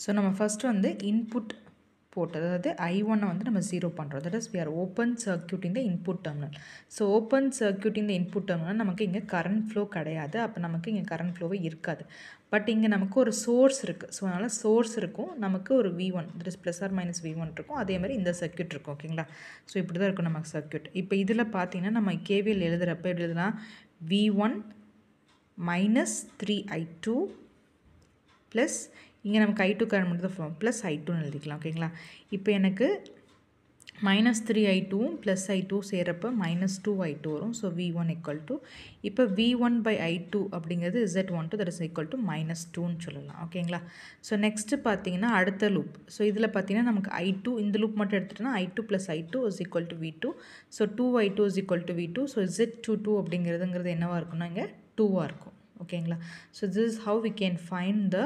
So நம்ம first வந்து input போட்டு அதாவது I1 வந்து நம்ம 0 பண்ணுறோம். That is we are open circuiting the input terminal. So open circuiting the input terminal நமக்கு இங்கே கரண்ட் ஃப்ளோ கிடையாது. அப்போ நமக்கு இங்கே கரண்ட் ஃப்ளோவே இருக்காது. பட் இங்கே நமக்கு ஒரு சோர்ஸ் இருக்குது. ஸோ அதனால் சோர்ஸ் இருக்கும், நமக்கு ஒரு V1 that is plus or minus V1 இருக்கும். அதே மாதிரி இந்த சர்க்யூட் இருக்கும். ஓகேங்களா? ஸோ இப்படி தான் இருக்கும் நமக்கு சர்க்யூட். இப்போ இதில் பார்த்தீங்கன்னா நம்ம KVL எழுதுகிறப்ப எப்படி எழுதலாம்? V1 மைனஸ் 3I2 ப்ளஸ் இங்கே நமக்கு I2 கரண்ட் மட்டும் தான் ப்ளஸ் I2ன்னு எழுதிக்கலாம். ஓகேங்களா? இப்போ எனக்கு minus 3I2 plus I2 சேர்றப்போ minus 2I2 வரும். ஸோ V1 ஈக்குவல் டு இப்போ V1 பை I2 அப்படிங்கிறது Z12 that is equal to minus 2ன்னு சொல்லலாம். ஓகேங்களா? ஸோ நெக்ஸ்ட்டு பார்த்தீங்கன்னா அடுத்த லூப். ஸோ இதில் பார்த்தீங்கன்னா நமக்கு I2 இந்த லூப் மட்டும் எடுத்துட்டோன்னா I2 plus I2 is equal to V2. So 2I2 is equal to V2. So Z22 அப்படிங்கிறது என்னவாக இருக்குன்னா இங்கே 2ஆக இருக்கும். ஓகேங்களா? So this is how we can find the